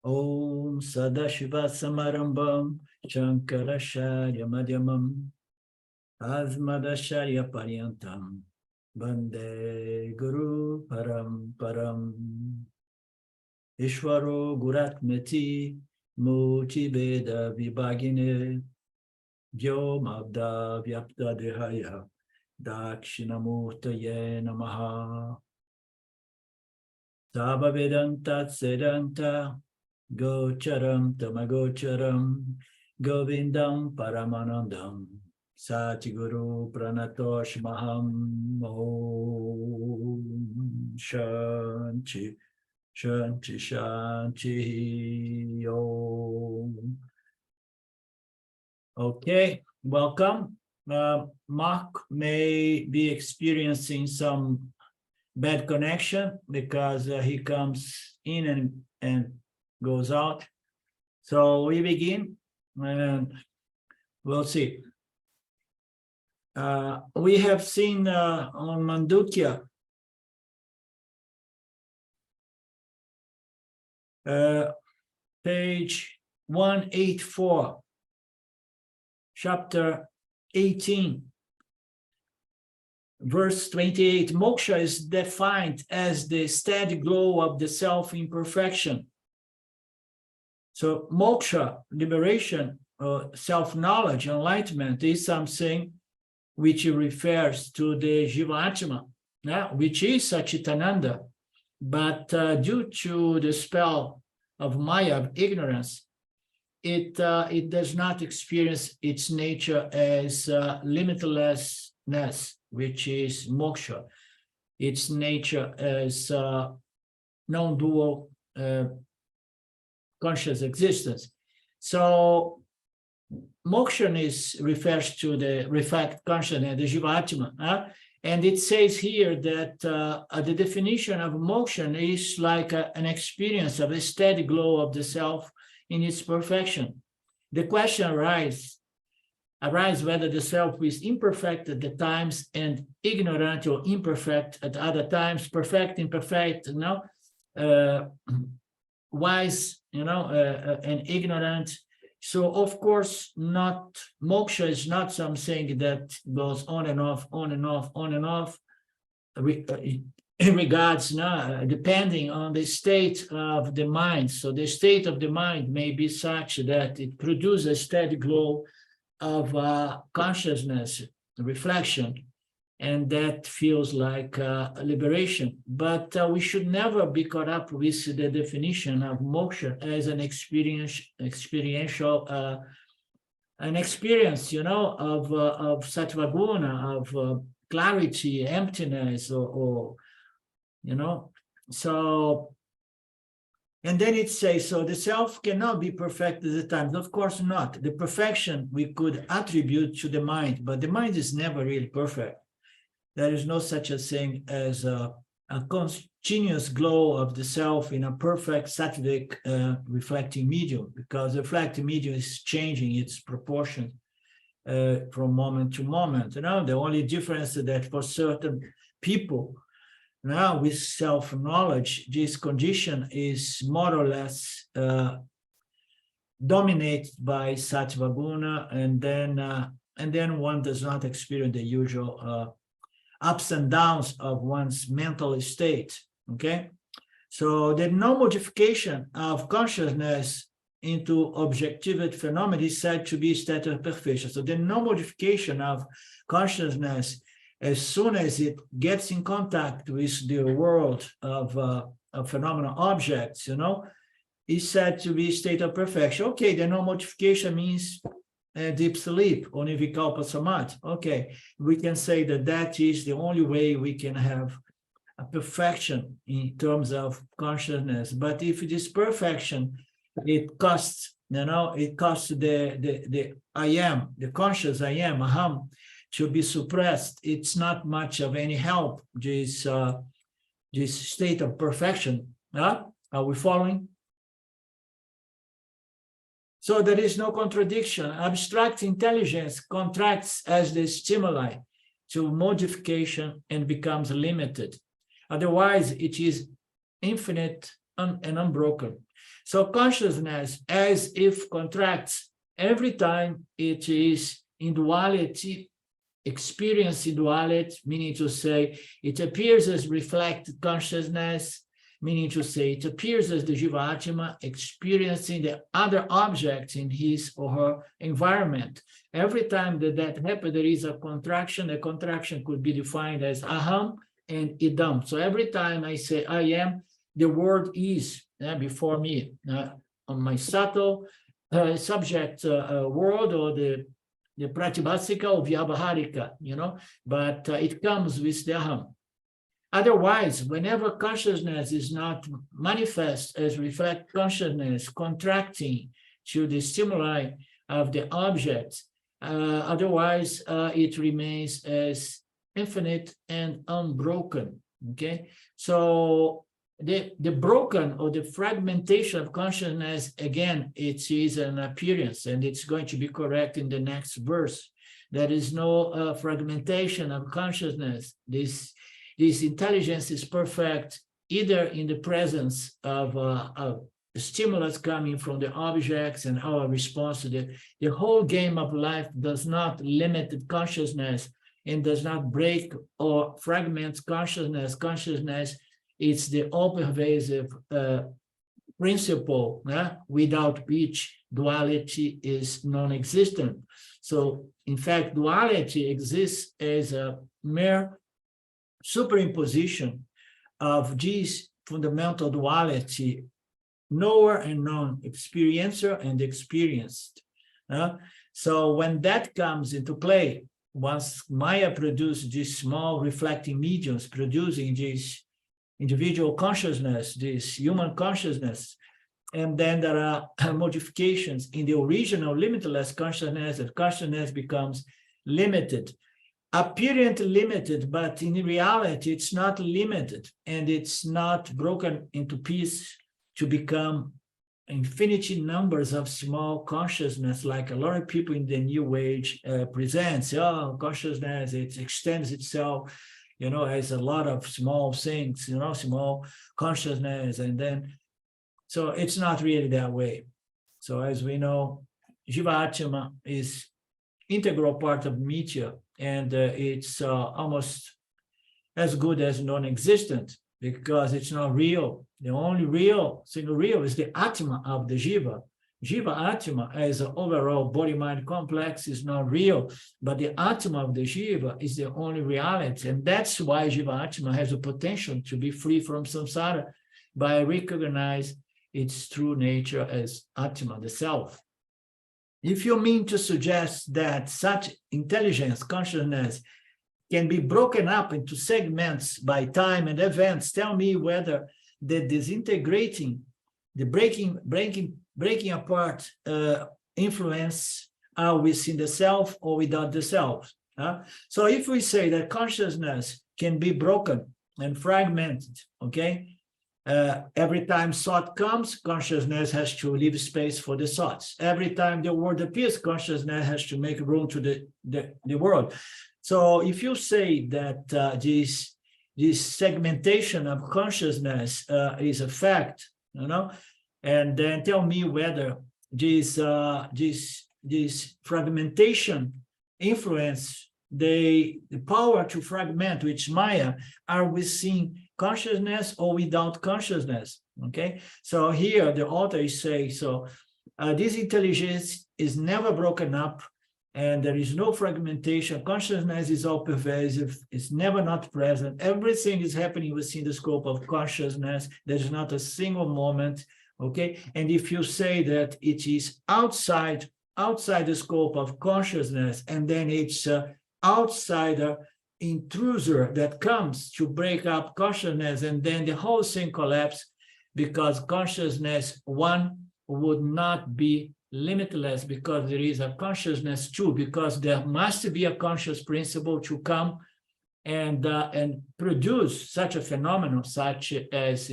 Om Sadashiva Samarambam Shankaracharya Madhyamam Asmadacharya Paryantam Bande Guru Paramparam Ishvaro Guratmeti Muti Veda Vibhagine Vyomabda Vyapta Dehaya Dakshinamurtaye Namaha Tava Vedanta Sedanta Gocharam Tamagocharam Govindam Paramanandam Satiguru Pranatosh Maham Om Shanti Shanti Shanti Om. Okay, welcome. Mark may be experiencing some bad connection because he comes in and goes out. So we begin and we'll see. We have seen on Mandukya page 184, chapter 18, verse 28, moksha is defined as the steady glow of the self-imperfection. So moksha, liberation, self-knowledge, enlightenment is something which refers to the Jiva-Atma, which is Satchitananda, but due to the spell of Maya, of ignorance, it does not experience its nature as limitlessness, which is moksha, its nature as non-dual conscious existence. So moksha refers to the reflect consciousness, the Jiva-Atma, and it says here that the definition of moksha is like an experience of a steady glow of the self in its perfection. The question arises whether the self is imperfect at the times and ignorant or imperfect at other times, perfect, imperfect, wise, and ignorant. So of course, moksha is not something that goes on and off, on and off, on and off, in regards depending on the state of the mind. So the state of the mind may be such that it produces a steady glow of consciousness, reflection, and that feels like liberation. But we should never be caught up with the definition of moksha as an experiential, an experience, of sattva-guna, of clarity, emptiness, or so. And then it says, so the self cannot be perfect at the time. Of course not. The perfection we could attribute to the mind, but the mind is never really perfect. There is no such a thing as a continuous glow of the self in a perfect sattvic reflecting medium, because the reflecting medium is changing its proportion from moment to moment. The only difference is that for certain people, now with self-knowledge, this condition is more or less dominated by sattva guna, and then one does not experience the usual ups and downs of one's mental state. Okay, so the no modification of consciousness into objective phenomena is said to be a state of perfection. So the no modification of consciousness, as soon as it gets in contact with the world of phenomenal objects, is said to be a state of perfection. Okay, the no modification means deep sleep, or nirvikalpa samadhi. Okay, we can say that is the only way we can have a perfection in terms of consciousness. But if this perfection, it costs, it costs the I am, the conscious I am, aham, to be suppressed. It's not much of any help, this state of perfection. Are we following? So there is no contradiction. Abstract intelligence contracts as the stimuli to modification and becomes limited. Otherwise, it is infinite and unbroken. So consciousness, as if contracts every time it is in duality, experience in duality, meaning to say it appears as reflected consciousness, meaning to say it appears as the Jiva-Atma experiencing the other objects in his or her environment. Every time that happens, there is a contraction. A contraction could be defined as aham and idam. So every time I say I am, the word is before me on my subtle subject world, or the pratibhasika or vyavaharika, but it comes with the aham. Otherwise, whenever consciousness is not manifest as reflect consciousness contracting to the stimuli of the object, otherwise it remains as infinite and unbroken. Okay, so the broken or the fragmentation of consciousness, again, it is an appearance, and it's going to be correct in the next verse. There is no fragmentation of consciousness. This intelligence is perfect either in the presence of a stimulus coming from the objects and our response to the whole game of life does not limit consciousness and does not break or fragment consciousness. Consciousness, it's the all-pervasive principle without which duality is non-existent. So, in fact, duality exists as a mere superimposition of this fundamental duality, knower and known, experiencer and experienced. So when that comes into play, once Maya produces these small reflecting mediums producing this individual consciousness, this human consciousness, and then there are modifications in the original limitless consciousness, and consciousness becomes limited. Apparent limited, but in reality, it's not limited, and it's not broken into pieces to become infinity numbers of small consciousness, like a lot of people in the New Age presents. Oh, consciousness, it extends itself, as a lot of small things, small consciousness, and then, so it's not really that way. So as we know, Jiva-Atma is integral part of Mitya, and it's almost as good as non-existent because it's not real. The only single real is the Atma of the Jiva. Jiva-Atma as an overall body-mind complex is not real, but the Atma of the Jiva is the only reality. And that's why Jiva-Atma has the potential to be free from samsara by recognizing its true nature as Atma, the self. If you mean to suggest that such intelligence, consciousness, can be broken up into segments by time and events, tell me whether the disintegrating, the breaking apart influence are within the self or without the self. So if we say that consciousness can be broken and fragmented, okay, every time thought comes, consciousness has to leave space for the thoughts. Every time the world appears, consciousness has to make room to the world. So if you say that this segmentation of consciousness is a fact, and then tell me whether this fragmentation influence, the power to fragment, which Maya, are within consciousness or without consciousness. Okay, so here the author is saying, so this intelligence is never broken up, and there is no fragmentation. Consciousness is all pervasive, it's never not present. Everything is happening within the scope of consciousness. There is not a single moment. Okay, and if you say that it is outside the scope of consciousness, and then it's outsider intruder that comes to break up consciousness, and then the whole thing collapses, because consciousness one would not be limitless, because there is a consciousness two, because there must be a conscious principle to come and produce such a phenomenon, such as,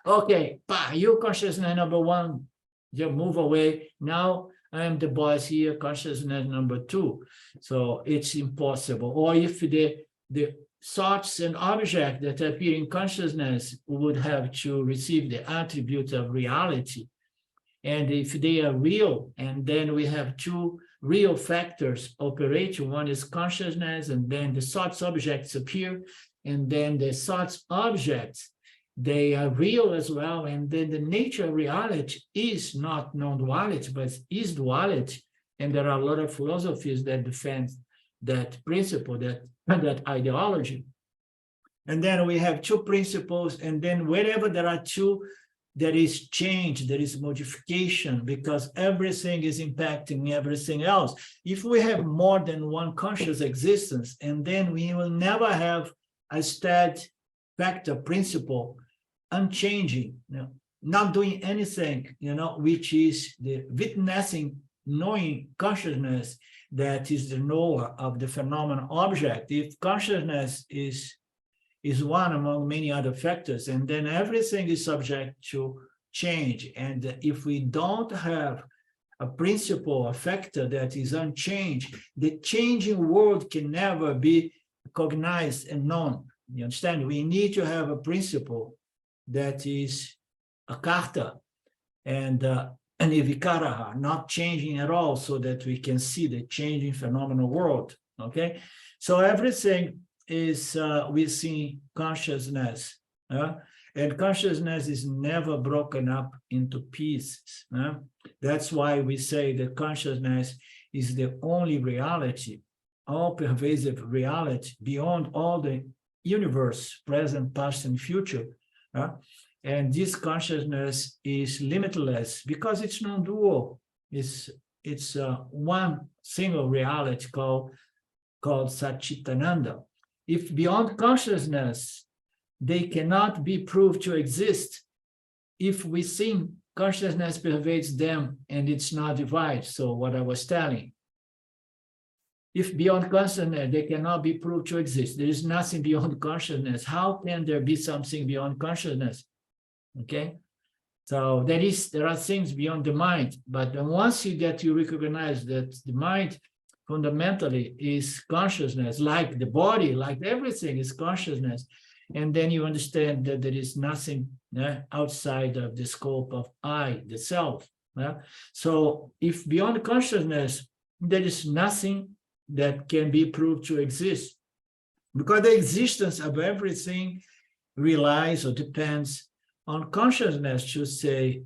okay, you consciousness number one, you move away, now I am the boss here, consciousness number two. So it's impossible. Or if the thoughts and objects that appear in consciousness would have to receive the attribute of reality. And if they are real, and then we have two real factors operating, one is consciousness, and then the thoughts objects appear, and then the thoughts objects, they are real as well, and then the nature of reality is not non-duality, but is duality. And there are a lot of philosophies that defend that principle, that ideology. And then we have two principles, and then wherever there are two, there is change, there is modification, because everything is impacting everything else. If we have more than one conscious existence, and then we will never have a state factor principle unchanging, not doing anything, which is the witnessing, knowing consciousness that is the knower of the phenomenon object. If consciousness is one among many other factors, and then everything is subject to change. And if we don't have a principle, a factor that is unchanged, the changing world can never be cognized and known. You understand? We need to have a principle that is a karta and a vikaraha, not changing at all, so that we can see the changing phenomenal world. Okay, so everything is within consciousness, and consciousness is never broken up into pieces. That's why we say that consciousness is the only reality, all-pervasive reality beyond all the universe, present, past, and future. And this consciousness is limitless because it's non-dual. It's one single reality called Satchitananda. If beyond consciousness, they cannot be proved to exist, if within consciousness pervades them and it's not divided. So what I was telling, if beyond consciousness, they cannot be proved to exist, there is nothing beyond consciousness, how can there be something beyond consciousness? Okay, so there are things beyond the mind, but once you recognize that the mind fundamentally is consciousness, like the body, like everything is consciousness, and then you understand that there is nothing outside of the scope of I, the self. So if beyond consciousness, there is nothing that can be proved to exist, because the existence of everything relies or depends on consciousness to say,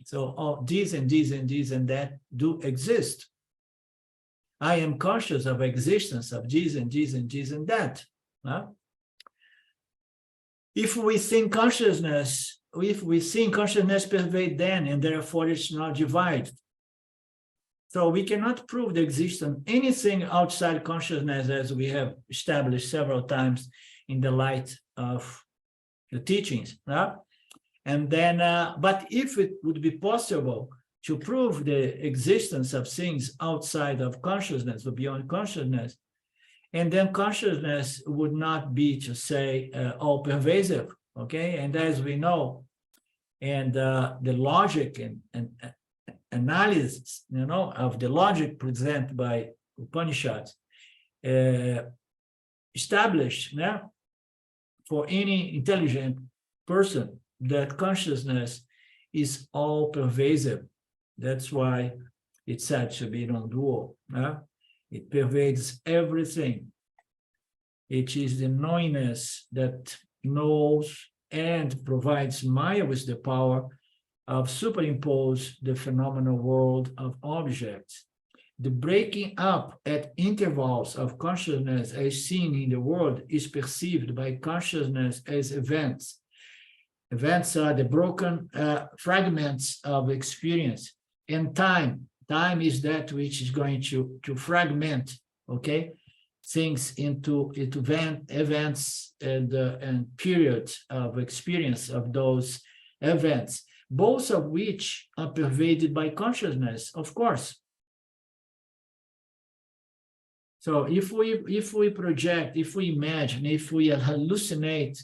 so these and these and these and that do exist. I am conscious of existence of these and these and these and that. If we think consciousness pervade then, and therefore it's not divided. So we cannot prove the existence of anything outside consciousness, as we have established several times in the light of the teachings. And then, but if it would be possible to prove the existence of things outside of consciousness or beyond consciousness, and then consciousness would not be, to say, all pervasive, okay? And as we know, and the logic and analysis, of the logic presented by Upanishads, established for any intelligent person that consciousness is all pervasive. That's why it's said to be non-dual. It pervades everything. It is the knowingness that knows and provides Maya with the power of superimpose the phenomenal world of objects. The breaking up at intervals of consciousness as seen in the world is perceived by consciousness as events. Events are the broken fragments of experience. And time is that which is going to fragment, okay, things into events and periods of experience of those events, both of which are pervaded by consciousness, of course. So if we project, if we imagine, if we hallucinate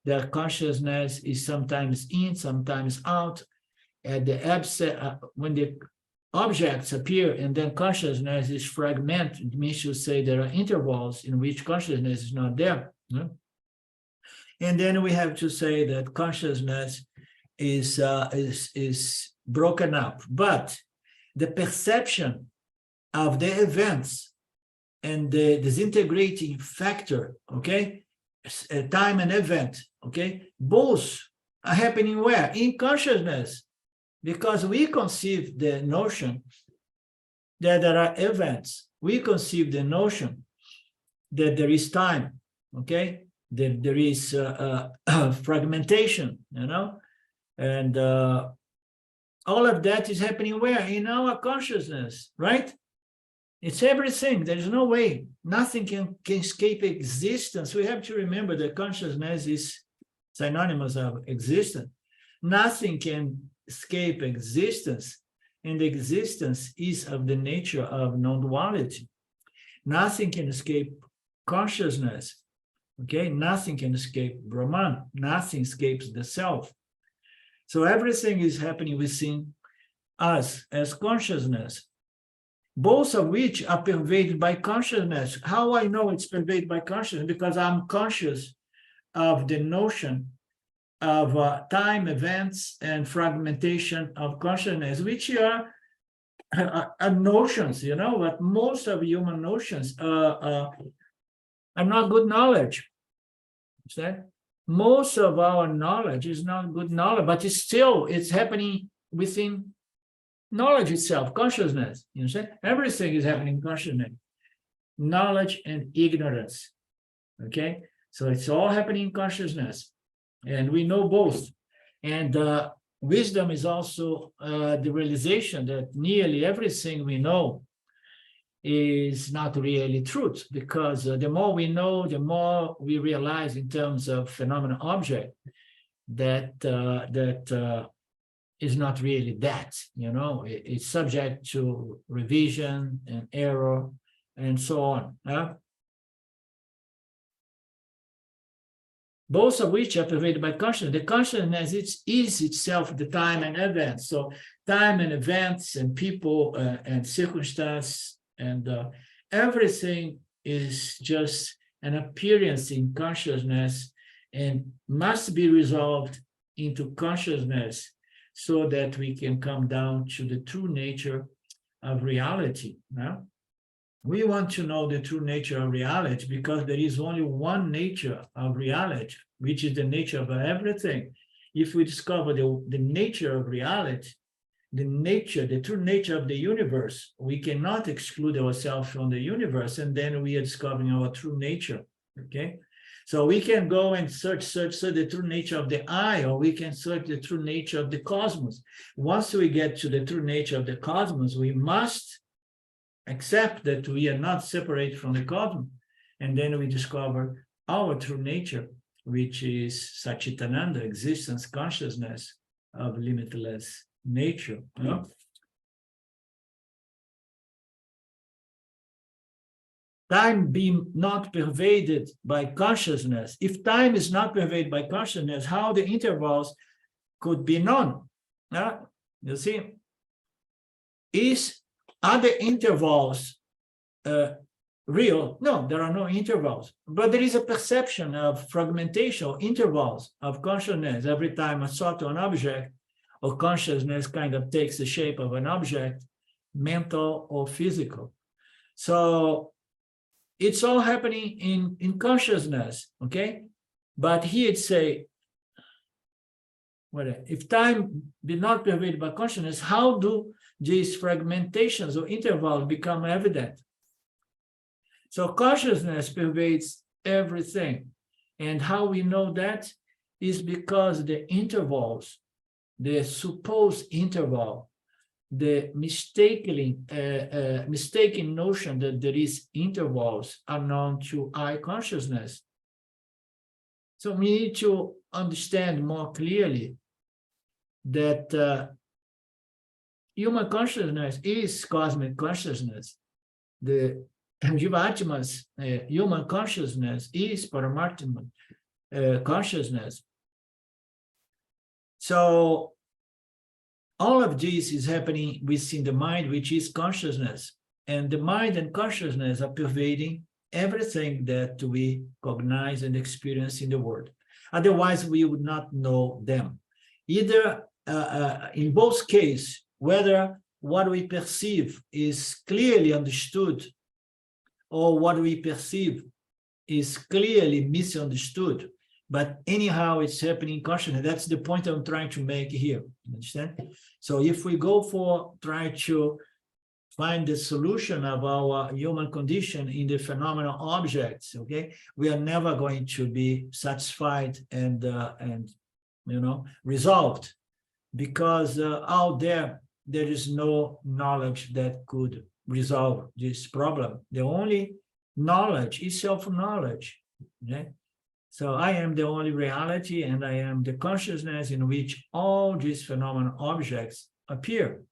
that consciousness is sometimes in, sometimes out, at the when the objects appear and then consciousness is fragmented, it means to say there are intervals in which consciousness is not there. Yeah? And then we have to say that consciousness is broken up, but the perception of the events and the disintegrating factor, okay, time and event, okay, both are happening where? In consciousness, because we conceive the notion that there are events. We conceive the notion that there is time, okay, that there is fragmentation, you know, and all of that is happening where? In our consciousness, right? It's everything. There is no way. Nothing can escape existence. We have to remember that consciousness is synonymous of existence. Nothing can escape existence, and existence is of the nature of non-duality. Nothing can escape consciousness, okay? Nothing can escape Brahman. Nothing escapes the self. So everything is happening within us as consciousness, both of which are pervaded by consciousness. How I know it's pervaded by consciousness? Because I'm conscious of the notion of time, events, and fragmentation of consciousness, which are notions, you know, but most of human notions are not good knowledge. See? Most of our knowledge is not good knowledge, but it's happening within knowledge itself, consciousness. You know, everything is happening in consciousness, knowledge and ignorance. Okay, so it's all happening in consciousness, and we know both. And wisdom is also the realization that nearly everything we know is not really truth, because the more we know, the more we realize in terms of phenomenon object that is not really that, you know, it's subject to revision and error and so on. Both of which are pervaded by consciousness. The consciousness is itself the time and events. So time and events and people and circumstance and everything is just an appearance in consciousness and must be resolved into consciousness so that we can come down to the true nature of reality. Now, we want to know the true nature of reality because there is only one nature of reality, which is the nature of everything. If we discover the nature of reality, the true nature of the universe, we cannot exclude ourselves from the universe, and then we are discovering our true nature, okay? So we can go and search the true nature of the I, or we can search the true nature of the cosmos. Once we get to the true nature of the cosmos, we must accept that we are not separate from the cosmos, and then we discover our true nature, which is Satchitananda, existence, consciousness of limitless nature. You know? Time being not pervaded by consciousness. If time is not pervaded by consciousness, how the intervals could be known? You see, are the intervals real? No, there are no intervals, but there is a perception of fragmentation, or intervals of consciousness. Every time a thought to an object, or consciousness kind of takes the shape of an object, mental or physical. So it's all happening in consciousness, okay? But here it say, if time be not pervaded by consciousness, how do these fragmentations or intervals become evident? So consciousness pervades everything. And how we know that is because the intervals, the supposed interval, the mistaken notion that there is intervals are known to I consciousness. So we need to understand more clearly that human consciousness is cosmic consciousness. The Jivatma's human consciousness is Paramatma consciousness. So all of this is happening within the mind, which is consciousness. And the mind and consciousness are pervading everything that we cognize and experience in the world. Otherwise, we would not know them. Either in both cases, whether what we perceive is clearly understood or what we perceive is clearly misunderstood. But anyhow, it's happening in consciousness. That's the point I'm trying to make here. Understand? So if we go for trying to find the solution of our human condition in the phenomenal objects, okay, we are never going to be satisfied and resolved, because out there is no knowledge that could resolve this problem. The only knowledge is self-knowledge. Okay? So I am the only reality, and I am the consciousness in which all these phenomenal objects appear.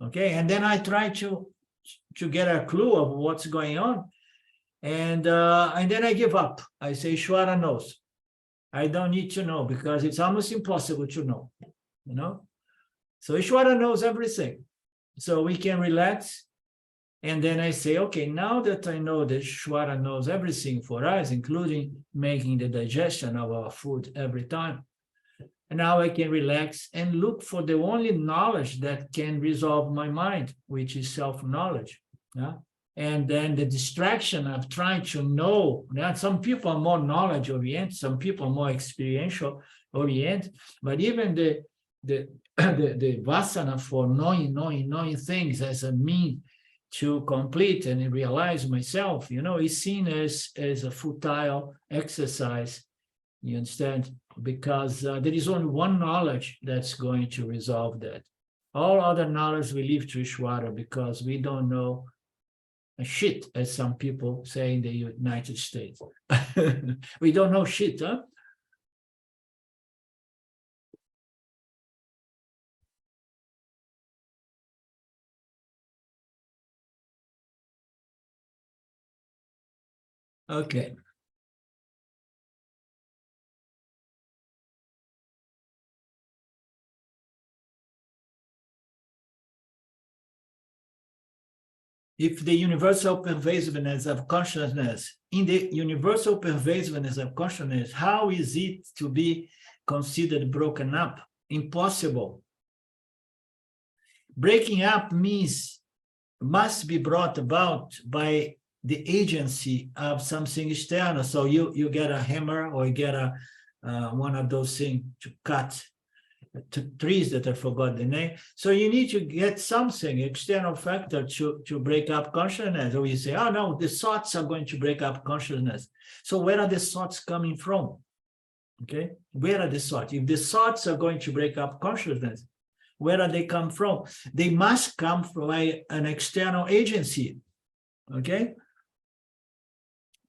Okay, and then I try to get a clue of what's going on, and then I give up. I say, Ishvara knows. I don't need to know, because it's almost impossible to know. So Ishvara knows everything, so we can relax. And then I say, okay, now that I know that Ishvara knows everything for us, including making the digestion of our food every time, and now I can relax and look for the only knowledge that can resolve my mind, which is self-knowledge. Yeah? And then the distraction of trying to know, some people are more knowledge-oriented, some people are more experiential-oriented, but even the vasana for knowing things as a means to complete and realize myself, is seen as a futile exercise, you understand? Because there is only one knowledge that's going to resolve that. All other knowledge we leave to Ishvara, because we don't know a shit, as some people say in the United States. We don't know shit, huh? Okay. If the universal pervasiveness of consciousness, in the universal pervasiveness of consciousness, how is it to be considered broken up? Impossible. Breaking up must be brought about by the agency of something external. So you get a hammer, or you get one of those things to cut trees that I forgot the name. So you need to get something, external factor, to break up consciousness. Or you say, oh no, the thoughts are going to break up consciousness. So where are the thoughts coming from? Okay, where are the thoughts? If the thoughts are going to break up consciousness, where do they come from? They must come from an external agency. Okay,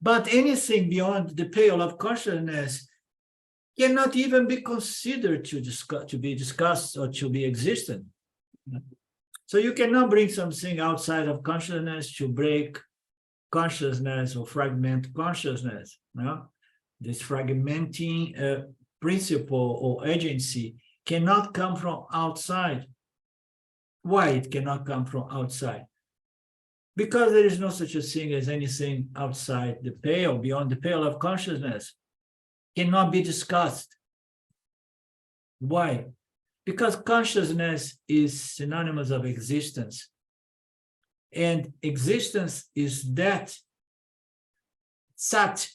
but anything beyond the pale of consciousness cannot even be considered to be discussed or to be existent. So you cannot bring something outside of consciousness to break consciousness or fragment consciousness. No? This fragmenting principle or agency cannot come from outside. Why it cannot come from outside? Because there is no such a thing as anything outside the pale, beyond the pale of consciousness. Cannot be discussed. Why? Because consciousness is synonymous of existence. And existence is that Sat,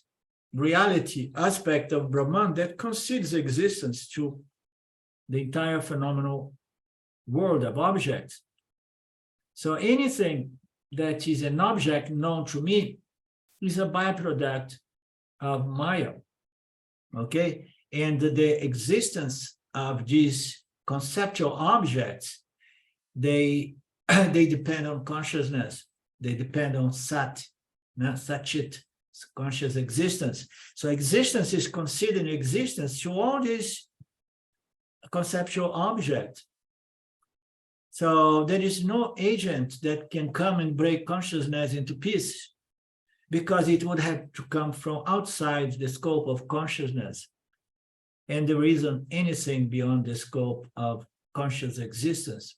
reality, aspect of Brahman that concedes existence to the entire phenomenal world of objects. So anything that is an object known to me is a byproduct of Maya. Okay, and the existence of these conceptual objects, they depend on consciousness. They depend on Sat, Satchit, conscious existence. So existence is considered existence to all these conceptual objects. So there is no agent that can come and break consciousness into pieces, because it would have to come from outside the scope of consciousness. And there isn't anything beyond the scope of conscious existence.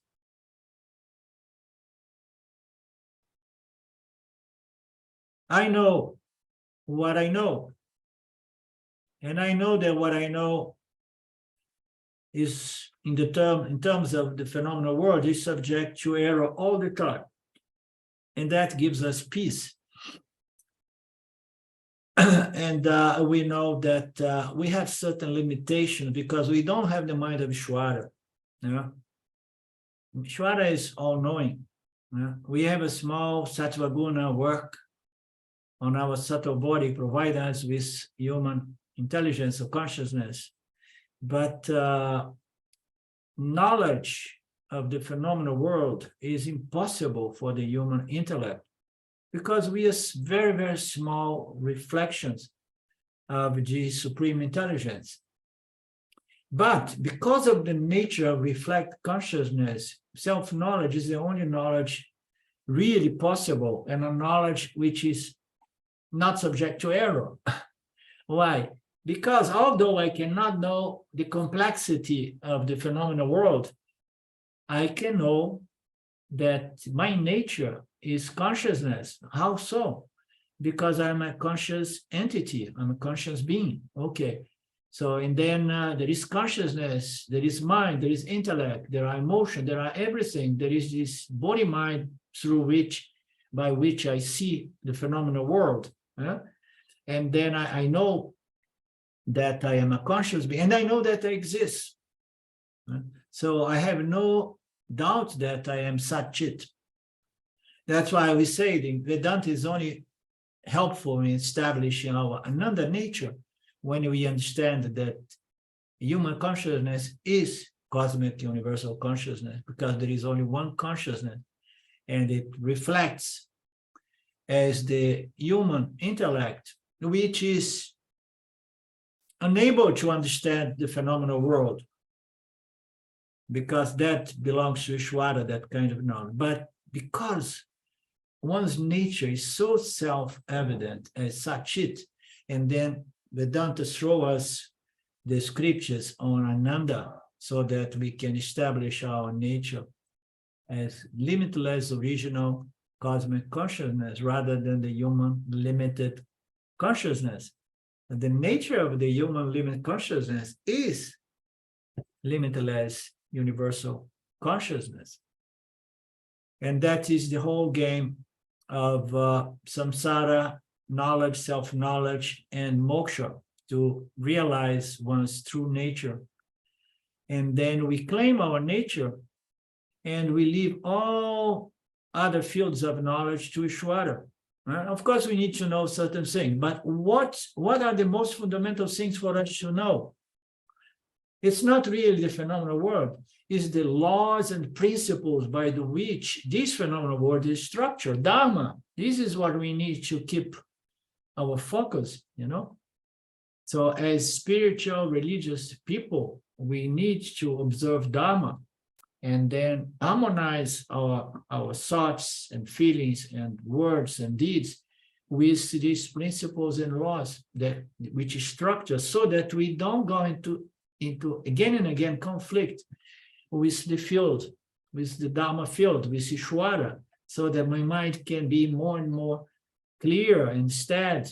I know what I know. And I know that what I know is in terms of the phenomenal world is subject to error all the time. And that gives us peace. And we know that we have certain limitations because we don't have the mind of Ishvara. Ishvara is all-knowing. We have a small sattva guna work on our subtle body, provide us with human intelligence or consciousness. But knowledge of the phenomenal world is impossible for the human intellect because we are very, very small reflections of the supreme intelligence. But because of the nature of reflect consciousness, self-knowledge is the only knowledge really possible, and a knowledge which is not subject to error. Why? Because although I cannot know the complexity of the phenomenal world, I can know that my nature is consciousness. How so? Because I'm a conscious entity, I'm a conscious being. Okay. So, and then there is consciousness, there is mind, there is intellect, there are emotion, there are everything. There is this body-mind by which I see the phenomenal world. And then I know that I am a conscious being, and I know that I exist. So I have no doubt that I am Sat-Chit. That's why we say the Vedanta is only helpful in establishing our Ananda nature when we understand that human consciousness is cosmic universal consciousness, because there is only one consciousness, and it reflects as the human intellect, which is unable to understand the phenomenal world, because that belongs to Ishvara, that kind of knowledge. But because one's nature is so self-evident as Sat-Chit, and then Vedanta throw us the scriptures on Ananda so that we can establish our nature as limitless original cosmic consciousness rather than the human limited consciousness. And the nature of the human limited consciousness is limitless universal consciousness. And that is the whole game of samsara, knowledge, self-knowledge, and moksha, to realize one's true nature. And then we claim our nature, and we leave all other fields of knowledge to Ishvara. Of course, we need to know certain things, but what are the most fundamental things for us to know? It's not really the phenomenal world, it's the laws and principles by which this phenomenal world is structured, Dharma. This is what we need to keep our focus, So as spiritual, religious people, we need to observe Dharma and then harmonize our thoughts and feelings and words and deeds with these principles and laws which structure, so that we don't go into again and again conflict with the field, with the Dharma field, with Ishvara, so that my mind can be more and more clear and steady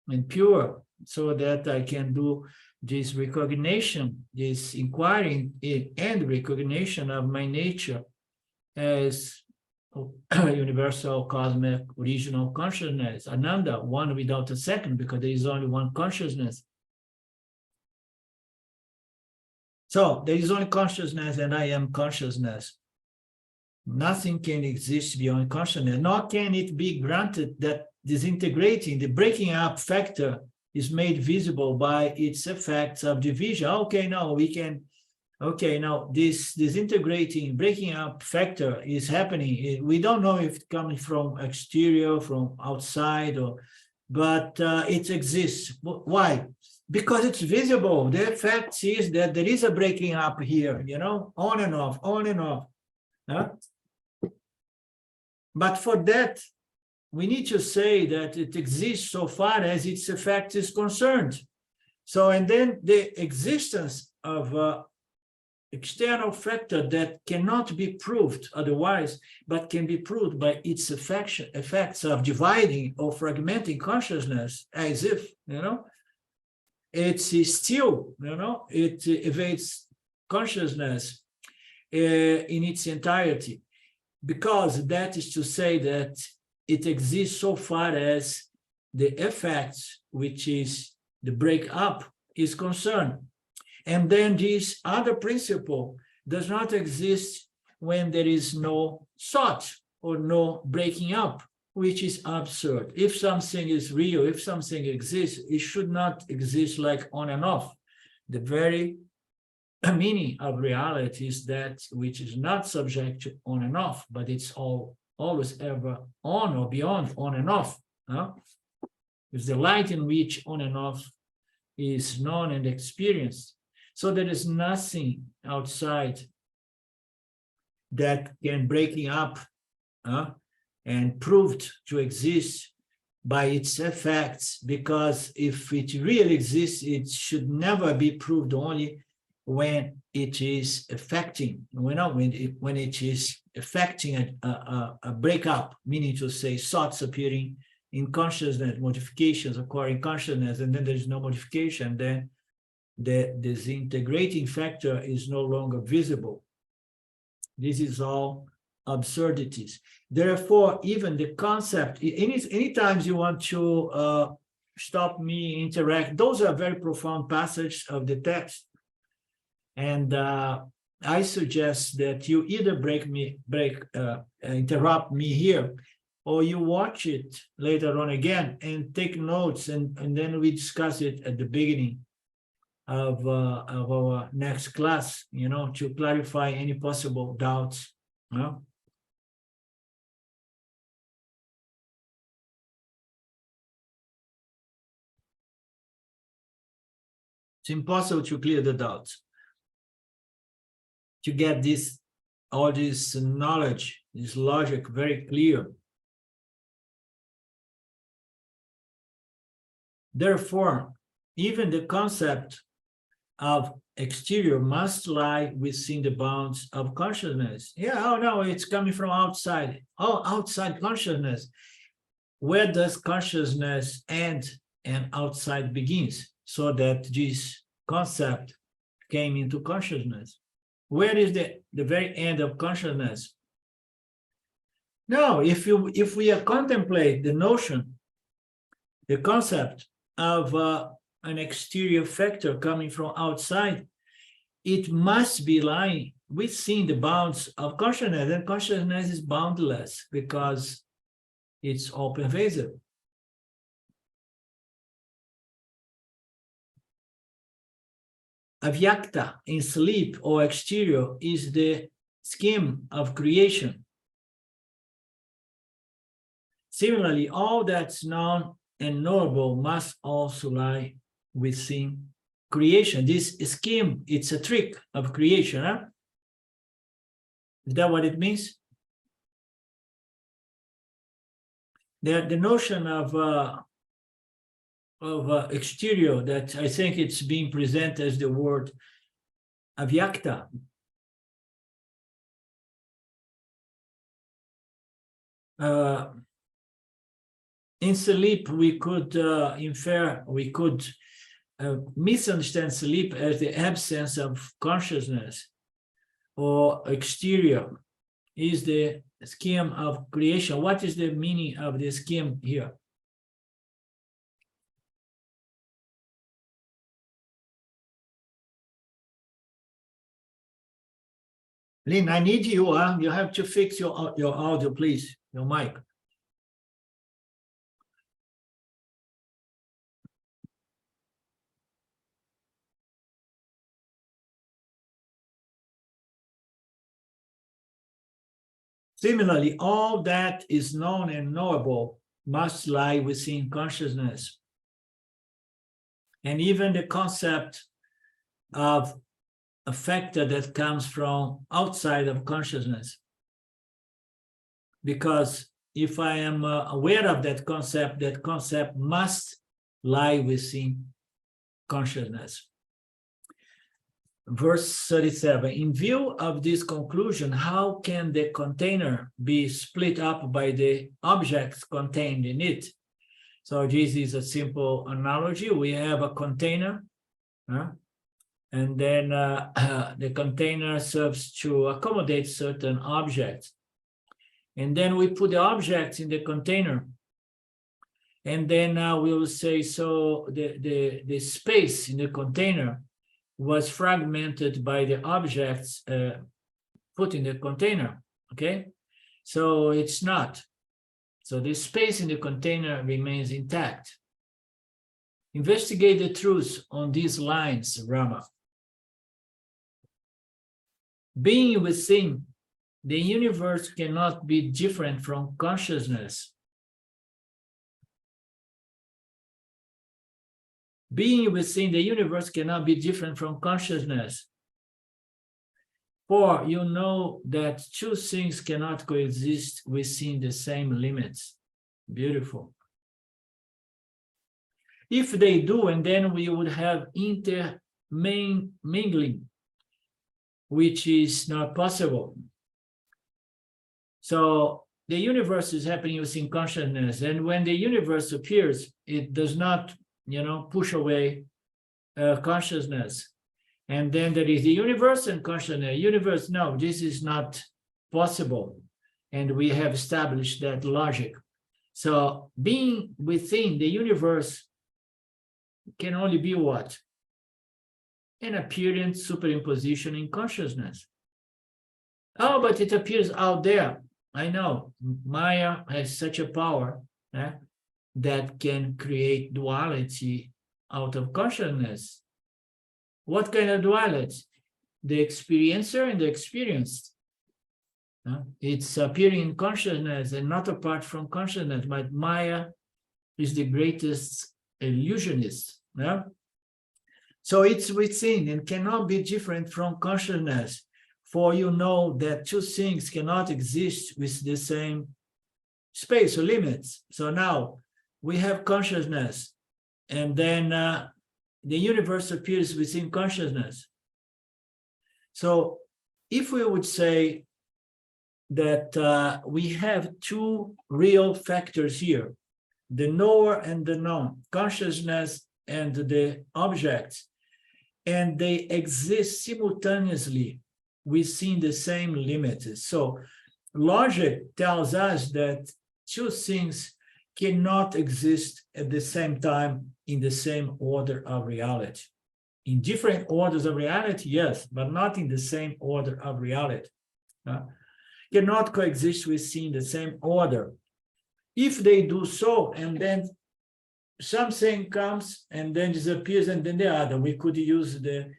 and pure, so that I can do this recognition, this inquiring and recognition of my nature as universal cosmic original consciousness, Ananda, one without a second, because there is only one consciousness. So there is only consciousness, and I am consciousness. Nothing can exist beyond consciousness, nor can it be granted that disintegrating, the breaking up factor, is made visible by its effects of division. Okay, now we can, this disintegrating, breaking up factor is happening. We don't know if it's coming from exterior, from outside, but it exists. Why? Because it's visible. The effect is that there is a breaking up here, on and off, on and off. But for that, we need to say that it exists so far as its effect is concerned. So, and then the existence of external factor that cannot be proved otherwise, but can be proved by its effects of dividing or fragmenting consciousness, as if, it's still, it evades consciousness in its entirety, because that is to say that it exists so far as the effects, which is the breakup, is concerned. And then this other principle does not exist when there is no thought or no breaking up, which is absurd. If something is real, if something exists, it should not exist like on and off. The very meaning of reality is that which is not subject to on and off, but it's always ever on or beyond on and off. It's the light in which on and off is known and experienced. So there is nothing outside that can breaking up and proved to exist by its effects, because if it really exists, it should never be proved only when it is affecting, when it is affecting a breakup, meaning to say thoughts appearing in consciousness, modifications occurring in consciousness, and then there is no modification, then the disintegrating factor is no longer visible. This is all absurdities. Therefore, even the concept, any times you want to stop me, interact, those are very profound passages of the text. And I suggest that you either interrupt me here, or you watch it later on again and take notes, and then we discuss it at the beginning of our next class, to clarify any possible doubts. It's impossible to clear the doubts, to get all this knowledge, this logic very clear. Therefore, even the concept of exterior must lie within the bounds of consciousness. Oh no, it's coming from outside. Oh, outside consciousness. Where does consciousness end and outside begins? So that this concept came into consciousness. Where is the very end of consciousness? No, if we contemplate the notion, the concept of an exterior factor coming from outside, it must be lying within the bounds of consciousness, and consciousness is boundless because it's all pervasive. Avyakta in sleep or exterior is the scheme of creation. Similarly, all that's known and knowable must also lie within creation. This scheme, it's a trick of creation. Is that what it means? The notion of exterior, that I think it's being presented as the word avyakta. In sleep, we could misunderstand sleep as the absence of consciousness, or exterior is the scheme of creation. What is the meaning of the scheme here? Lynn, I need you. You have to fix your audio, please, your mic. Similarly, all that is known and knowable must lie within consciousness. And even the concept of a factor that comes from outside of consciousness. Because if I am aware of that concept must lie within consciousness. verse 37. In view of this conclusion, how can the container be split up by the objects contained in it? So this is a simple analogy. We have a container, and then the container serves to accommodate certain objects. And then we put the objects in the container. And then we will say, so the space in the container was fragmented by the objects put in the container, okay? So it's not. So the space in the container remains intact. Investigate the truth on these lines, Rama. Being within, the universe cannot be different from consciousness. Being within the universe cannot be different from consciousness. For you know that two things cannot coexist within the same limits. Beautiful. If they do, and then we would have intermingling, which is not possible. So the universe is happening within consciousness, and when the universe appears, it does not, push away consciousness. And then there is the universe and consciousness. Universe, no, this is not possible. And we have established that logic. So being within the universe can only be what? An appearance superimposition in consciousness. Oh, but it appears out there. I know. Maya has such a power that can create duality out of consciousness. What kind of duality? The experiencer and the experienced. It's appearing in consciousness and not apart from consciousness, but Maya is the greatest illusionist. So it's within and cannot be different from consciousness, for you know that two things cannot exist with the same space or limits. So now we have consciousness, and then the universe appears within consciousness. So if we would say that we have two real factors here, the knower and the known, consciousness and the objects, and they exist simultaneously within the same limits. So logic tells us that two things cannot exist at the same time in the same order of reality. In different orders of reality, yes, but not in the same order of reality. Cannot coexist within the same order. If they do so, and then something comes and then disappears, and then the other, we could use the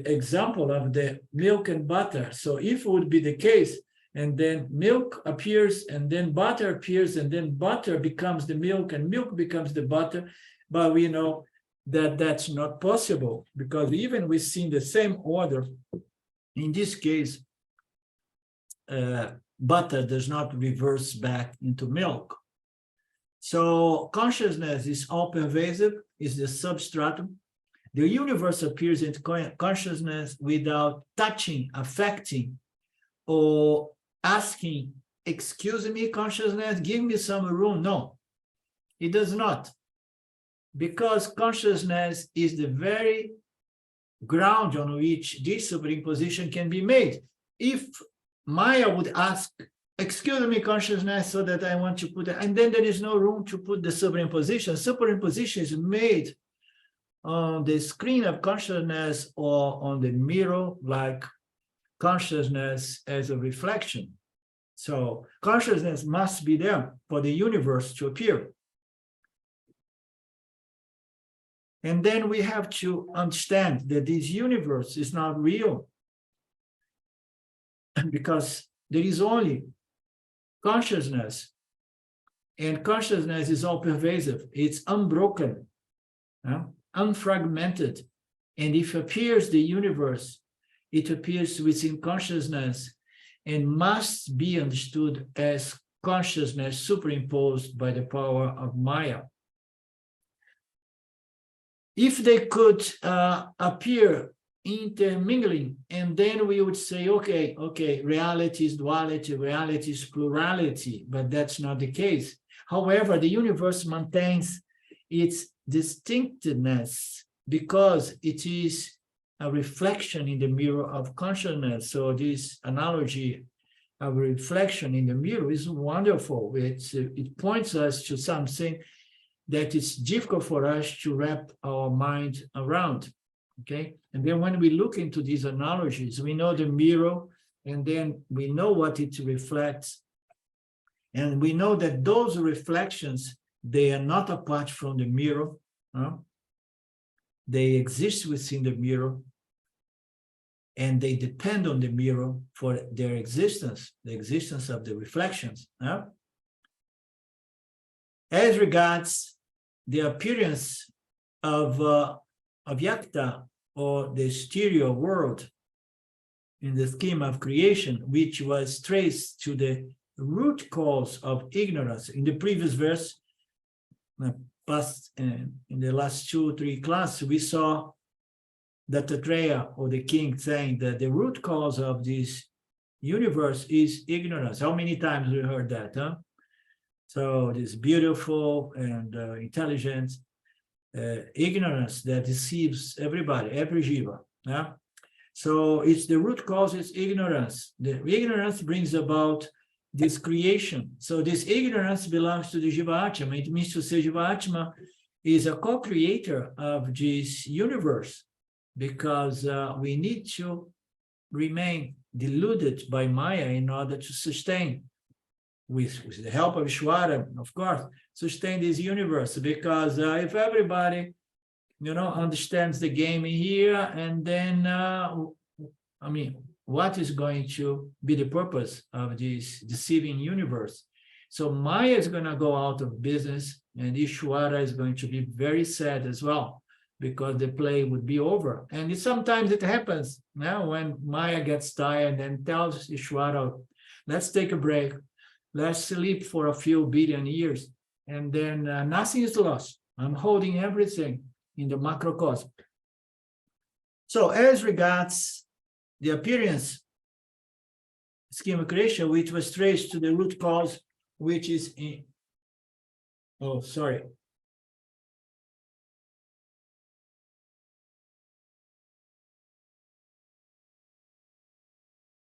example of the milk and butter. So if it would be the case, and then milk appears, and then butter appears, and then butter becomes the milk, and milk becomes the butter, but we know that that's not possible, because even within the same order, in this case, butter does not reverse back into milk. So consciousness is all-pervasive, is the substratum. The universe appears into consciousness without touching, affecting, or asking, excuse me, consciousness, give me some room. No, it does not. Because consciousness is the very ground on which this superimposition can be made. If Maya would ask, excuse me, consciousness, so that I want to put it, and then there is no room to put the superimposition. Superimposition is made on the screen of consciousness or on the mirror, like consciousness as a reflection. So consciousness must be there for the universe to appear. And then we have to understand that this universe is not real, because there is only consciousness, and consciousness is all pervasive. It's unbroken, unfragmented. And if appears the universe, it appears within consciousness and must be understood as consciousness superimposed by the power of Maya. If they could appear intermingling, and then we would say, okay, reality is duality, reality is plurality, but that's not the case. However, the universe maintains its distinctness because it is a reflection in the mirror of consciousness. So this analogy of reflection in the mirror is wonderful. It points us to something that is difficult for us to wrap our mind around. Okay, and then when we look into these analogies, we know the mirror, and then we know what it reflects, and we know that those reflections, they are not apart from the mirror. They exist within the mirror, and they depend on the mirror for their existence, the existence of the reflections. As regards the appearance of Avyakta, or the exterior world in the scheme of creation, which was traced to the root cause of ignorance. In the previous verse, in the last 2 or 3 classes, we saw that Dattatreya, or the king, saying that the root cause of this universe is ignorance. How many times we heard that? So this beautiful and intelligent ignorance that deceives everybody, every jiva. So it's the root cause is ignorance. The ignorance brings about this creation. So this ignorance belongs to the Jiva Atma. It means to say Jiva Atma is a co-creator of this universe, because we need to remain deluded by Maya in order to sustain, with the help of Ishvara, of course, sustain this universe. Because if everybody, understands the game here, and then, what is going to be the purpose of this deceiving universe? So Maya is going to go out of business, and Ishvara is going to be very sad as well, because the play would be over. And sometimes it happens now when Maya gets tired and tells Ishvara, let's take a break. Let's sleep for a few billion years, and then nothing is lost. I'm holding everything in the macrocosm. So as regards the appearance scheme of creation, which was traced to the root cause, which is in... Oh, sorry.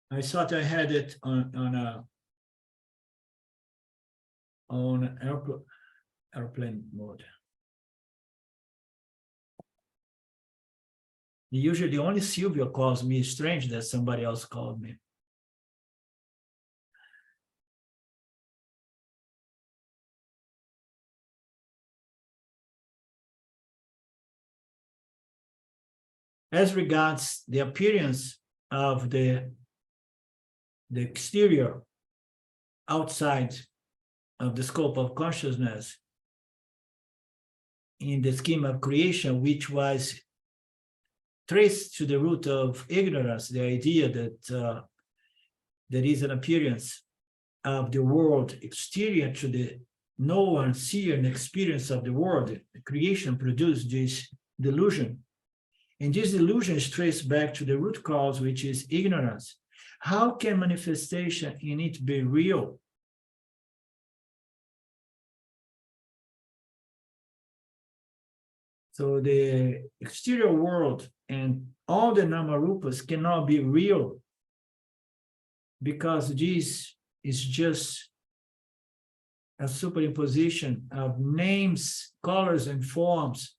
I thought I had it on airplane mode. Usually only Sylvia calls me. Strange that somebody else called me. As regards the appearance of the exterior outside of the scope of consciousness in the scheme of creation, which was traced to the root of ignorance, the idea that there is an appearance of the world exterior to the knower, seer, and experience of the world. The creation produced this delusion. And this delusion is traced back to the root cause, which is ignorance. How can manifestation in it be real? So the exterior world and all the Namarupas cannot be real, because this is just a superimposition of names, colors, and forms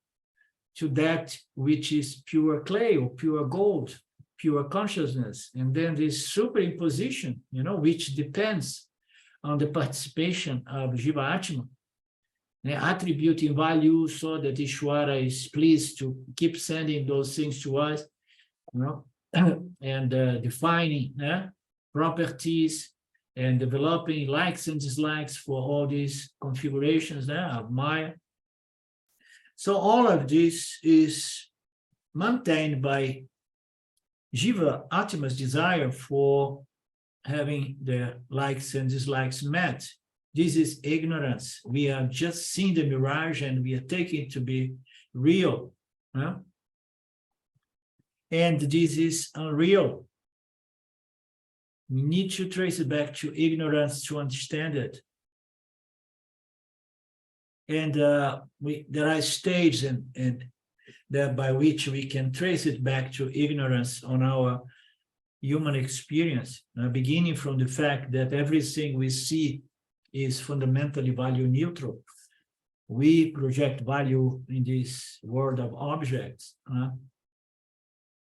to that which is pure clay or pure gold, pure consciousness. And then this superimposition, which depends on the participation of Jiva Atma, attributing value so that Ishvara is pleased to keep sending those things to us, and defining properties and developing likes and dislikes for all these configurations of Maya. So all of this is maintained by Jiva Atma's desire for having the likes and dislikes met. This is ignorance. We are just seeing the mirage and we are taking it to be real. And this is unreal. We need to trace it back to ignorance to understand it. And there are stages and that by which we can trace it back to ignorance on our human experience, beginning from the fact that everything we see is fundamentally value neutral. We project value in this world of objects.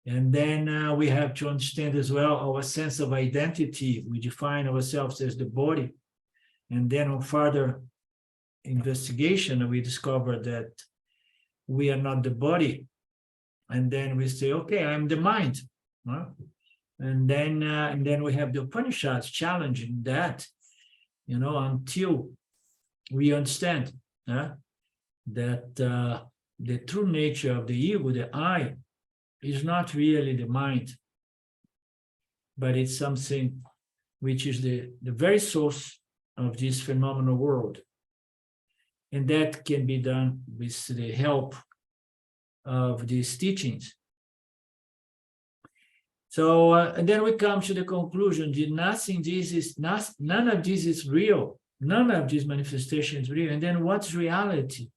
And then we have to understand as well our sense of identity. We define ourselves as the body. And then on further investigation, we discover that we are not the body. And then we say, okay, I'm the mind. And then we have the Upanishads challenging that, until we understand that the true nature of the ego, the I, is not really the mind, but it's something which is the very source of this phenomenal world. And that can be done with the help of these teachings. So, and then we come to the conclusion that none of this is real. None of these manifestations is real. And then what's reality?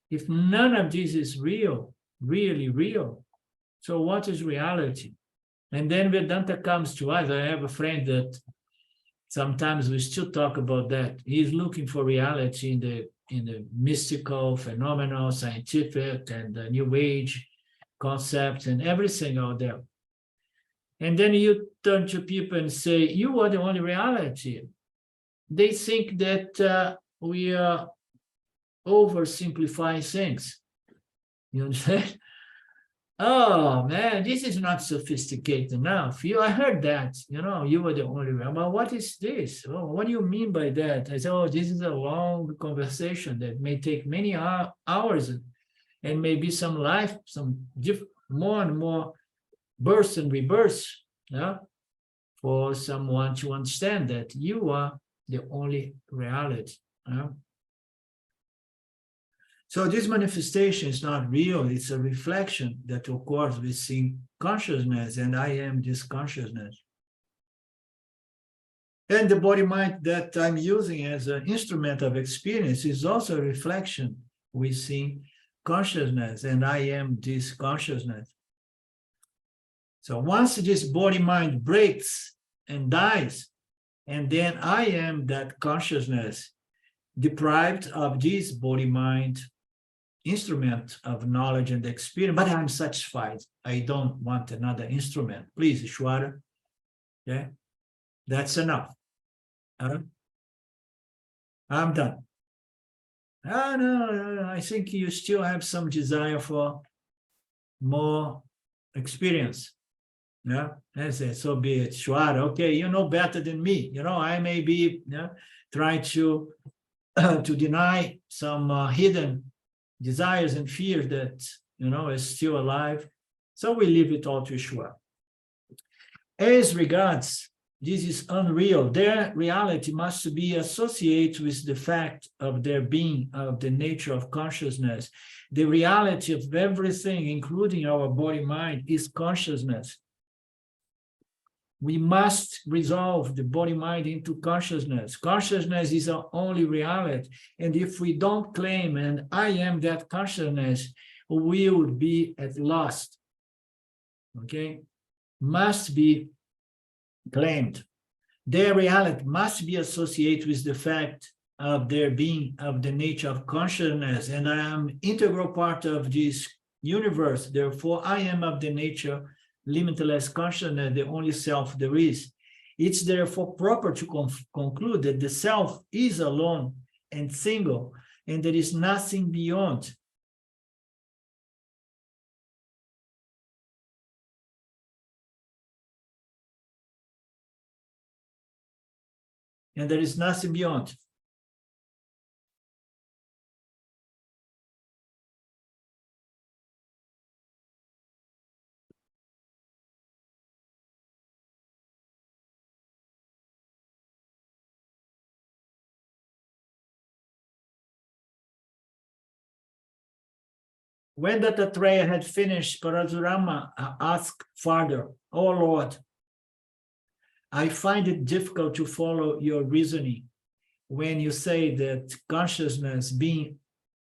If none of this is real, really real, so what is reality? And then Vedanta comes to us. I have a friend that sometimes we still talk about that. He's looking for reality in the mystical, phenomenal, scientific, and the new age concepts and everything out there. And then you turn to people and say, you are the only reality. They think that we are oversimplifying things. You understand? Oh man, this is not sophisticated enough. I heard that, you were the only one. But what is this? Oh, what do you mean by that? I said, oh, this is a long conversation that may take many hours and maybe some life, more and more births and rebirths, for someone to understand that you are the only reality. So this manifestation is not real, it's a reflection that occurs within consciousness, and I am this consciousness. And the body-mind that I'm using as an instrument of experience is also a reflection within consciousness, and I am this consciousness. So once this body-mind breaks and dies, and then I am that consciousness deprived of this body-mind instrument of knowledge and experience, but I'm satisfied. I don't want another instrument. Please, Ishwara. Okay, that's enough. I'm done. No, I think you still have some desire for more experience. Yeah, I say, so be it, Ishwara. Okay, you know better than me. I may be trying to deny some hidden desires and fears that is still alive. So we leave it all to Ishwara. As regards this is unreal, their reality must be associated with the fact of their being, of the nature of consciousness. The reality of everything, including our body-mind, is consciousness. We must resolve the body-mind into consciousness. Consciousness is our only reality. And if we don't claim, and I am that consciousness, we would be at lost. Okay? Must be claimed. Their reality must be associated with the fact of their being, of the nature of consciousness. And I am an integral part of this universe. Therefore, I am of the nature limitless consciousness, the only self there is. It's therefore proper to conclude that the self is alone and single, and there is nothing beyond. And there is nothing beyond. When Dattatreya had finished, Parasurama asked further, "Oh Lord, I find it difficult to follow your reasoning when you say that consciousness, being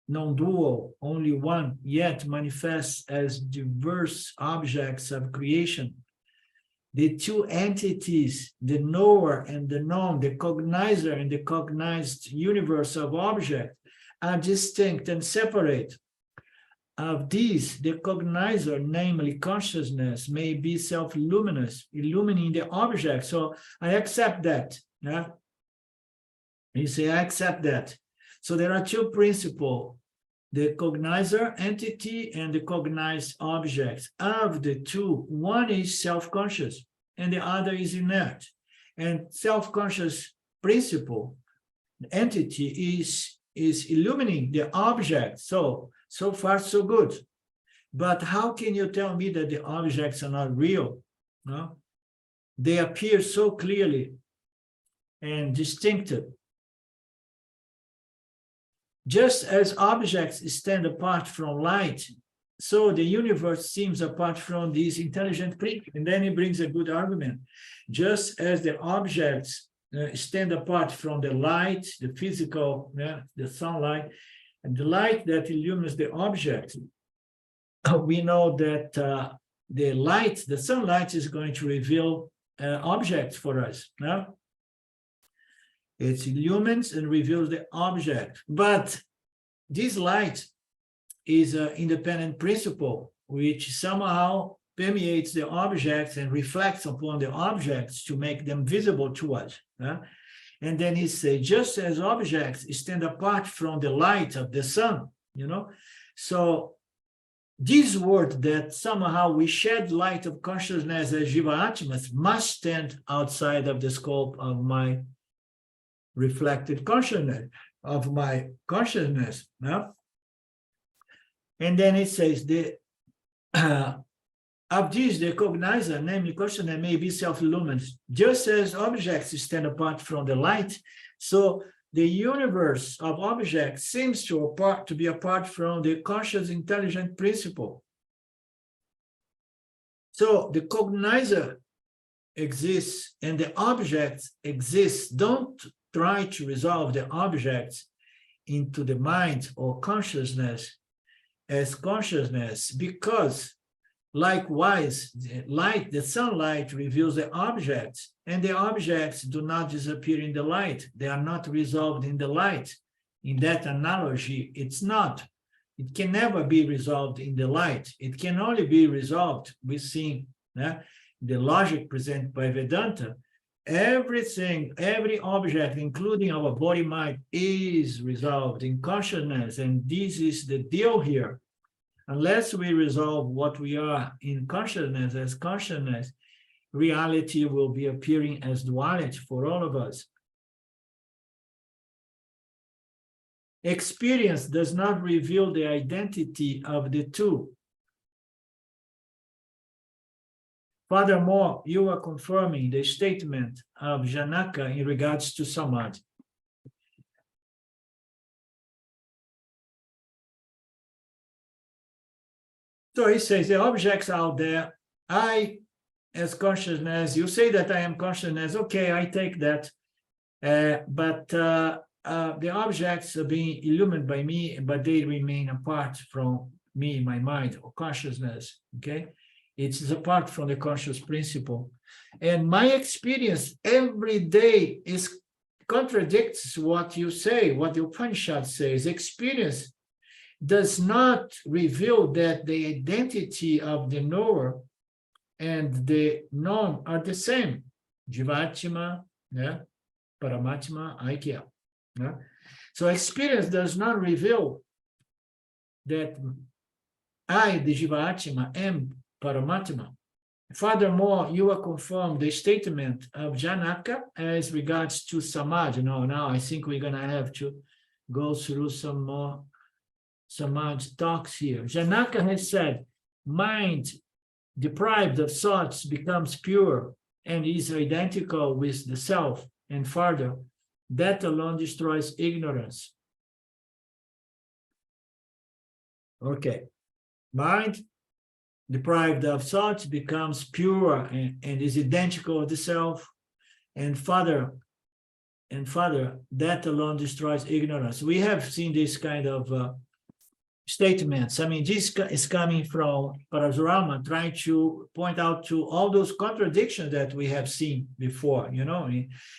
non-dual, only one, yet manifests as diverse objects of creation. The two entities, the knower and the known, the cognizer and the cognized universe of objects, are distinct and separate. Of these, the cognizer, namely consciousness, may be self-luminous, illumining the object." So I accept that. Yeah? You say, I accept that. So there are two principles, the cognizer entity and the cognized object. Of the two, one is self-conscious and the other is inert. And self-conscious principle, entity, is illumining the object. So far, so good. But how can you tell me that the objects are not real? No? They appear so clearly and distinctive. Just as objects stand apart from light, so the universe seems apart from these intelligent creatures. And then he brings a good argument. Just as the objects stand apart from the light, the physical, the sunlight, and the light that illumines the object, we know that the light, the sunlight, is going to reveal objects for us. No? It illumines and reveals the object. But this light is an independent principle, which somehow permeates the objects and reflects upon the objects to make them visible to us. And then he says, just as objects stand apart from the light of the sun, so this word that somehow we shed light of consciousness as Jiva Atmas must stand outside of the scope of my reflected consciousness, of my consciousness. And then it says, of these, the cognizer, namely consciousness, may be self-luminous. Just as objects stand apart from the light, so the universe of objects seems to be apart from the conscious intelligent principle. So the cognizer exists and the objects exist. Don't try to resolve the objects into the mind or consciousness as consciousness, because likewise, the sunlight reveals the objects, and the objects do not disappear in the light. They are not resolved in the light. In that analogy, it's not. It can never be resolved in the light. It can only be resolved within the logic presented by Vedanta. Everything, every object, including our body-mind, is resolved in consciousness, and this is the deal here. Unless we resolve what we are in consciousness as consciousness, reality will be appearing as duality for all of us. Experience does not reveal the identity of the two. Furthermore, you are confirming the statement of Janaka in regards to Samadhi. So he says, the objects out there, I, as consciousness, you say that I am consciousness, okay, I take that, but the objects are being illuminated by me, but they remain apart from me, my mind, or consciousness, okay? It's apart from the conscious principle. And my experience every day contradicts what you say, what the Upanishad says. Experience does not reveal that the identity of the knower and the known are the same. Jivatma, Paramatma, Aikya. So experience does not reveal that I, the Jivatma, am Paramatma. Furthermore, you are confirmed the statement of Janaka as regards to Samadhi. Now I think we're going to have to go through some more Samadhi talks here. Janaka has said, mind deprived of thoughts becomes pure and is identical with the self. And further, that alone destroys ignorance. Okay. Mind deprived of thought becomes pure and is identical with the self, and further, that alone destroys ignorance. We have seen this kind of statements. I mean, this is coming from Parasurama, trying to point out to all those contradictions that we have seen before. You know,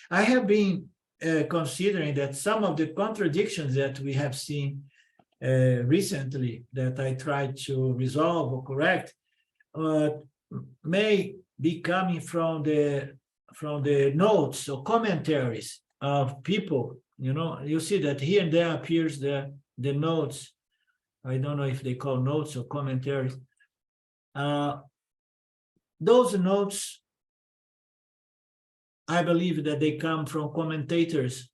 I have been considering that some of the contradictions that we have seen recently, that I tried to resolve or correct, may be coming from the notes or commentaries of people. You know, you see that here and there appears the notes. I don't know if they call notes or commentaries. Those notes, I believe that they come from commentators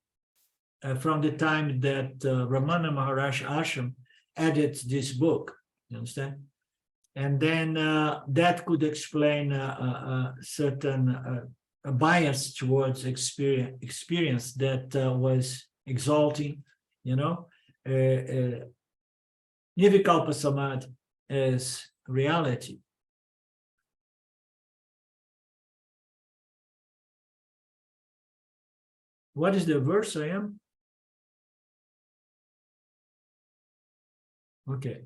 from the time that Ramana Maharaj Ashram added this book. You understand? And then that could explain a certain bias towards experience that was exalting, you know, Nirvikalpa Samadhi as reality. What is the verse I am? Okay.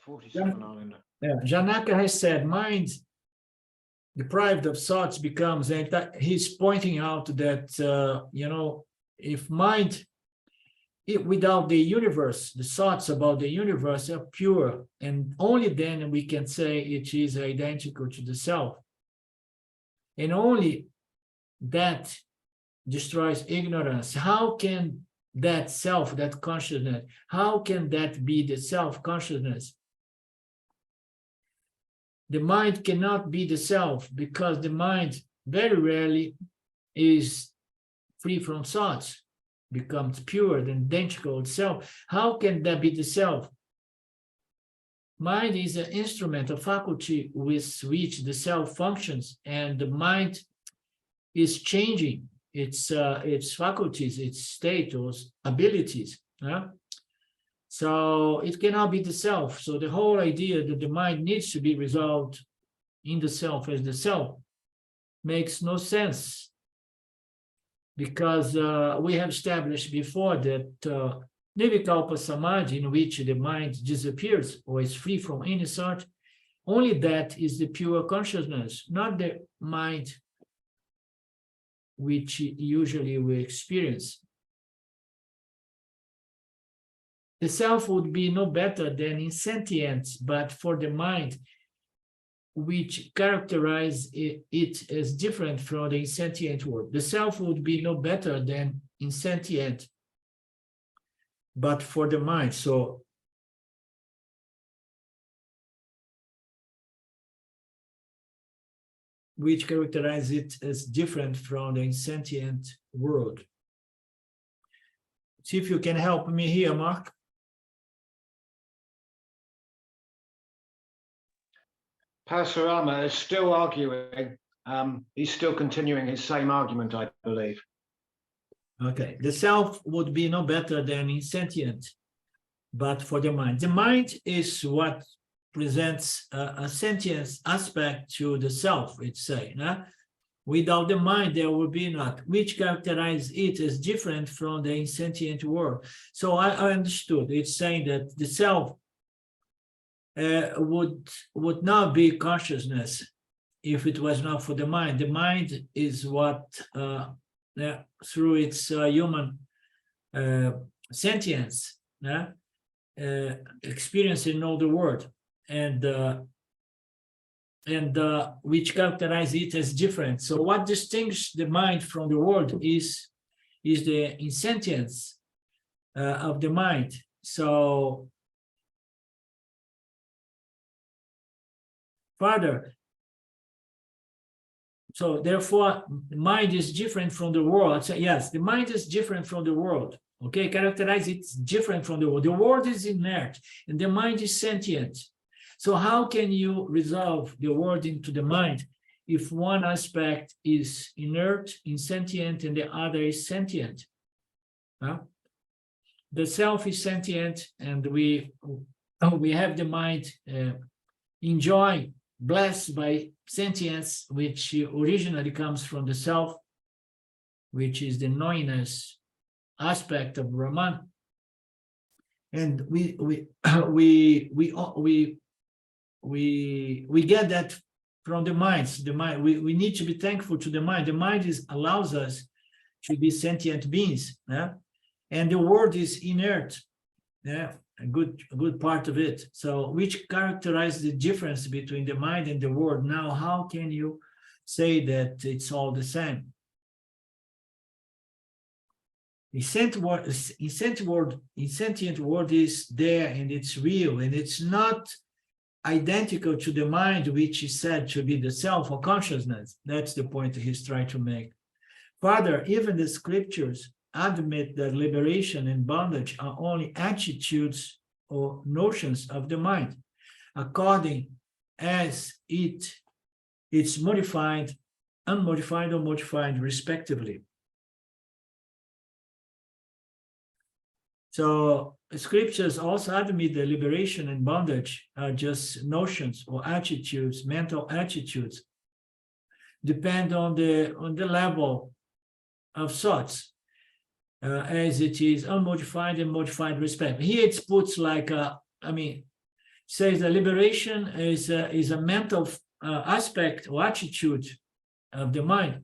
47. Yeah. Janaka has said, mind deprived of thoughts becomes, and he's pointing out that, you know, if mind, without the universe, the thoughts about the universe are pure, and only then we can say it is identical to the self. And only that destroys ignorance. How can that self, that consciousness, how can that be the self-consciousness? The mind cannot be the self, because the mind very rarely is free from thoughts, becomes pure and identical itself. How can that be the self? Mind is an instrument, a faculty with which the self functions, and the mind is changing its faculties, its status, abilities. So it cannot be the self. So the whole idea that the mind needs to be resolved in the self as the self makes no sense, because we have established before that Nirvikalpa Samadhi, in which the mind disappears or is free from any sort, only that is the pure consciousness, not the mind which usually we experience. The self would be no better than insentience, but for the mind, which characterize it as different from the insentient world. The self would be no better than insentient, but for the mind. So which characterize it as different from the insentient world. See if you can help me here, Mark. Parasurama is still arguing. He's still continuing his same argument, I believe. Okay, the self would be no better than insentient, but for the mind. The mind is what presents a sentience aspect to the self, it's saying. Without the mind, there will be not, which characterize it as different from the insentient world. So I understood. It's saying that the self would not be consciousness if it was not for the mind. The mind is what, through its human sentience, experiencing all the world, and which characterize it as different. So what distinguishes the mind from the world is the insentience of the mind. So further, so therefore, the mind is different from the world. So yes, the mind is different from the world. Okay, characterize it's different from the world. The world is inert, and the mind is sentient. So how can you resolve the world into the mind if one aspect is inert, insentient, and the other is sentient? the self is sentient, and we have the mind enjoy, blessed by sentience, which originally comes from the self, which is the knowingness aspect of Brahman. And we get that from the minds. The mind, we need to be thankful to the mind. The mind allows us to be sentient beings, yeah? And the world is inert, yeah, a good part of it. So which characterizes the difference between the mind and the world. Now, how can you say that it's all the same? The sentient world is there, and it's real, and it's not identical to the mind, which is said to be the self or consciousness. That's the point he's trying to make. Further, even the scriptures admit that liberation and bondage are only attitudes or notions of the mind, according as it's modified, unmodified, or modified, respectively. So scriptures also admit that liberation and bondage are just notions or attitudes, mental attitudes, depend on the level of thoughts, as it is unmodified and modified respect. Here it puts like says that liberation is a mental aspect or attitude of the mind,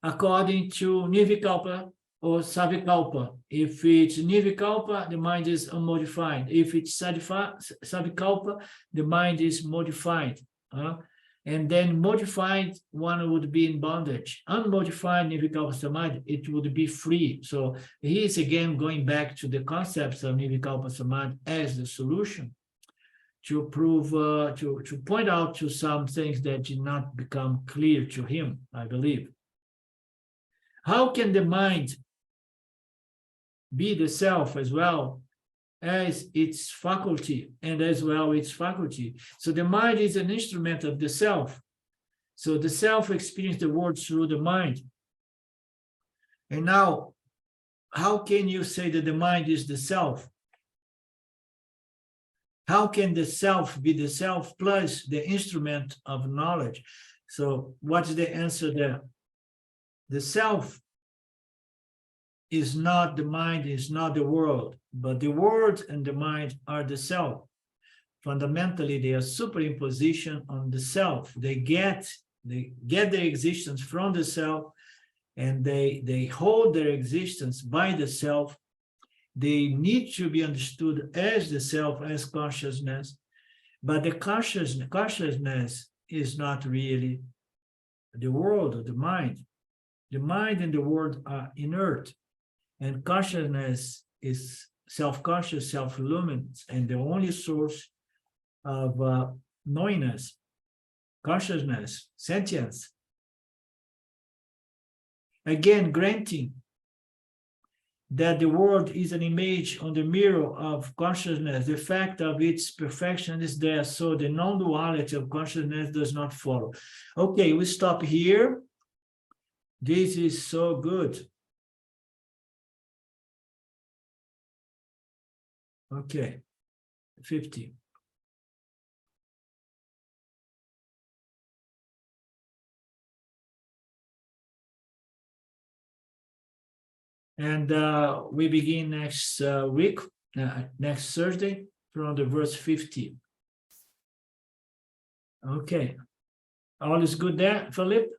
according to nirvikalpa or savikalpa. If it's nirvikalpa, the mind is unmodified. If it's savikalpa, the mind is modified. And then modified, one would be in bondage. Unmodified nirvikalpa samadhi, it would be free. So he is again going back to the concepts of nirvikalpa samadhi as the solution to prove, to point out to some things that did not become clear to him, I believe. How can the mind be the self as well as its faculty, and as well its faculty? So the mind is an instrument of the self. So the self experiences the world through the mind. And now, how can you say that the mind is the self? How can the self be the self plus the instrument of knowledge? So what's the answer there? The self is not the mind, is not the world, but the world and the mind are the self. Fundamentally, they are superimposition on the self. They get their existence from the self, and they hold their existence by the self. They need to be understood as the self, as consciousness, but the consciousness is not really the world or the mind. The mind and the world are inert, and consciousness is self-conscious, self-illumined, and the only source of knowingness, consciousness, sentience. Again, granting that the world is an image on the mirror of consciousness, the fact of its perfection is there, so the non-duality of consciousness does not follow. Okay, we stop here. This is so good. Okay, 50. And we begin next week, next Thursday, from the verse 50. Okay. All is good there, Philip?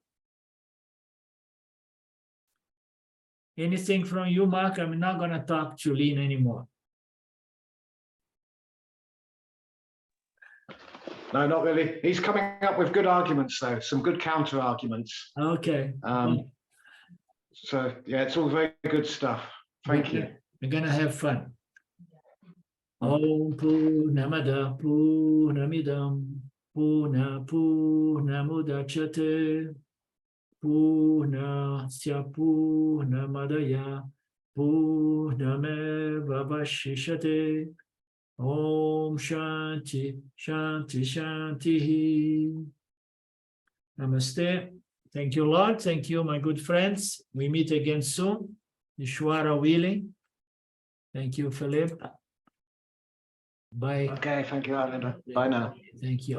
Anything from you, Mark? I'm not going to talk to Lynn anymore. No, not really. He's coming up with good arguments, though, some good counter arguments. Okay. So, yeah, it's all very good stuff. Thank you. We're going to have fun. Om Purnamada Purnamidam Purnamudachyate Purnasya Purnamadaya Purnameva Vashishate. Om Shanti Shanti Shanti. Namaste. Thank you, Lord. Thank you, my good friends. We meet again soon, Ishwara willing. Thank you, Philip. Bye. Okay, thank you, Islander. Bye now. Thank you.